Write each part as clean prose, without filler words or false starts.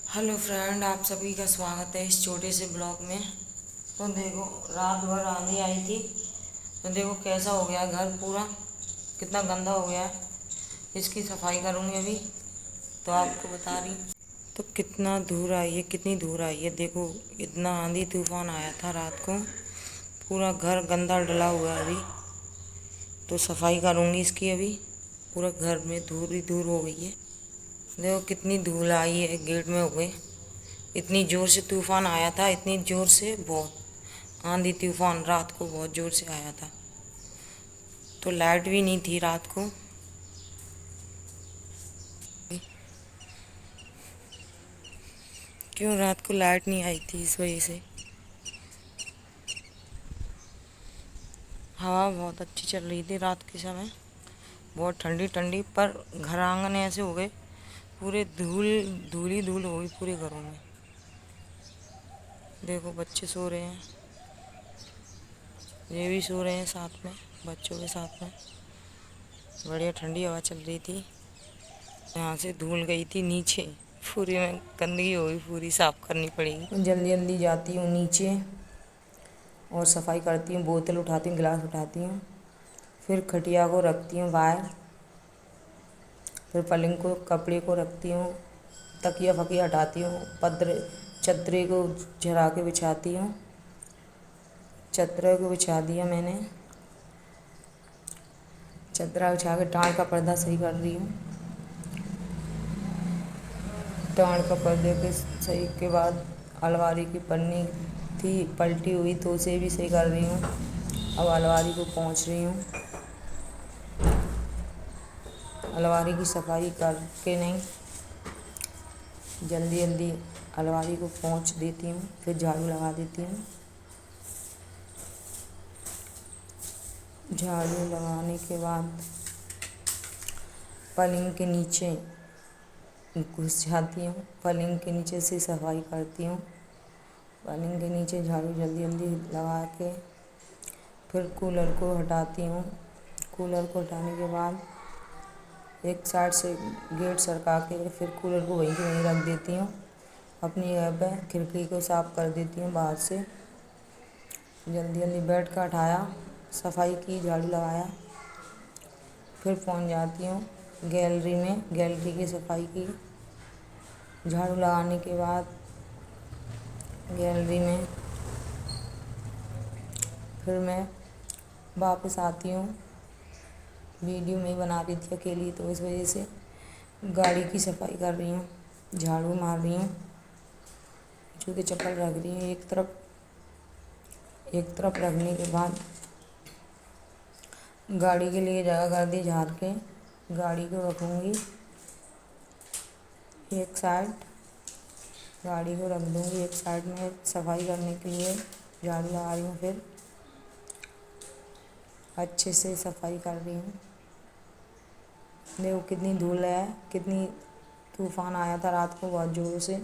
Hello friend, आप सभी का स्वागत है इस छोटे से ब्लॉग में। तो देखो, रात भर आंधी आई थी। तो देखो कैसा हो गया घर पूरा, कितना गंदा हो गया है। इसकी सफाई करूँगी अभी, तो आपको बता रही। तो कितना धूल आई है, कितनी धूल आई है। देखो इतना आंधी तूफान आया था रात को, पूरा घर गंदा डला हुआ है अभी। तो सफाई करूँगी इसकी अभी। पूरा घर में धूल ही धूल हो गई है। देखो कितनी धूल आई है, गेट में हो गई। इतनी ज़ोर से तूफान आया था, इतनी ज़ोर से, बहुत आंधी तूफान रात को बहुत ज़ोर से आया था। तो लाइट भी नहीं थी रात को। क्यों रात को लाइट नहीं आई थी? इस वजह से हवा बहुत अच्छी चल रही थी रात के समय, बहुत ठंडी ठंडी। पर घर आंगन ऐसे हो गए पूरे धूल, धूल ही धूल हो गई पूरे घरों में। देखो बच्चे सो रहे हैं, ये भी सो रहे हैं साथ में, बच्चों के साथ में। बढ़िया ठंडी हवा चल रही थी। यहाँ से धूल गई थी नीचे, पूरी में गंदगी हो गई, पूरी साफ करनी पड़ेगी। जल्दी जल्दी जाती हूँ नीचे और सफाई करती हूँ। बोतल उठाती हूँ, गिलास उठाती हूँ, फिर खटिया को रखती हूँ बाहर, फिर पलंग को, कपड़े को रखती हूँ, तकिया फकिया हटाती हूँ, चदरे को झरा के बिछाती हूँ। चदरे को बिछा दिया मैंने, चदरा बिछा के टाँड़ का पर्दा सही कर रही हूँ। टाँड़ का पर्दे के सही के बाद अलमारी की पन्नी थी पलटी हुई, तो उसे भी सही कर रही हूँ। अब अलमारी को पोंछ रही हूँ। अलमारी की सफाई करके नहीं, जल्दी जल्दी अलमारी को पोंछ देती हूँ, फिर झाड़ू लगा देती हूँ। झाड़ू लगाने के बाद पलंग के नीचे घुस जाती हूँ, पलंग के नीचे से सफाई करती हूँ। पलंग के नीचे झाड़ू जल्दी जल्दी लगा के फिर कूलर को हटाती हूँ। कूलर को हटाने के बाद एक साइड से गेट सरका के फिर कूलर को वहीं के वहीं रख देती हूँ। अपनी जगह पे खिड़की को साफ़ कर देती हूँ बाहर से। जल्दी जल्दी बेड का हटाया, सफाई की, झाड़ू लगाया, फिर पहुँच जाती हूँ गैलरी में। गैलरी की सफाई की, झाड़ू लगाने के बाद गैलरी में फिर मैं वापस आती हूँ। वीडियो में बना रही थी अकेली, तो इस वजह से गाड़ी की सफाई कर रही हूँ, झाड़ू मार रही हूँ, जूते चप्पल रख रही हूँ एक तरफ। एक तरफ रखने के बाद गाड़ी के लिए जगह कर दी झाड़ के, गाड़ी को रखूँगी एक साइड। गाड़ी को रख दूँगी एक साइड में सफाई करने के लिए। झाड़ू लगा रही हूँ, फिर अच्छे से सफाई कर रही हूँ। देखो कितनी धूल है, कितनी तूफान आया था रात को बहुत ज़ोर से,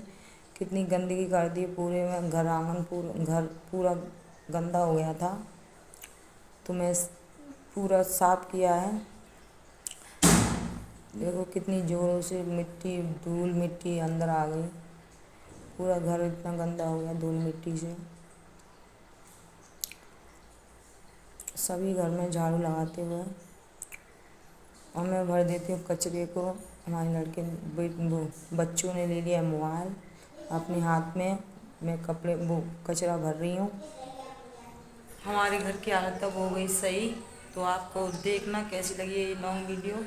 कितनी गंदगी कर दी पूरे में। घर आंगन घर पूरा गंदा हो गया था, तो मैं पूरा साफ़ किया है। देखो कितनी ज़ोरों से मिट्टी, धूल मिट्टी अंदर आ गई, पूरा घर इतना गंदा हो गया धूल मिट्टी से। सभी घर में झाड़ू लगाते हुए और मैं भर देती हूँ कचरे को। हमारे लड़के वो बच्चों ने ले लिया मोबाइल अपने हाथ में, मैं कपड़े वो कचरा भर रही हूँ। हमारे घर की हालत तब हो गई सही। तो आपको देखना कैसी लगी ये लॉन्ग वीडियो,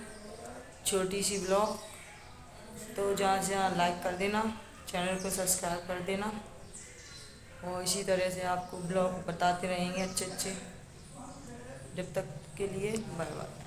छोटी सी ब्लॉग। तो जहाँ से यहाँ लाइक कर देना, चैनल को सब्सक्राइब कर देना, और इसी तरह से आपको ब्लॉग बताते रहेंगे अच्छे अच्छे। जब तक के लिए बाय बाय।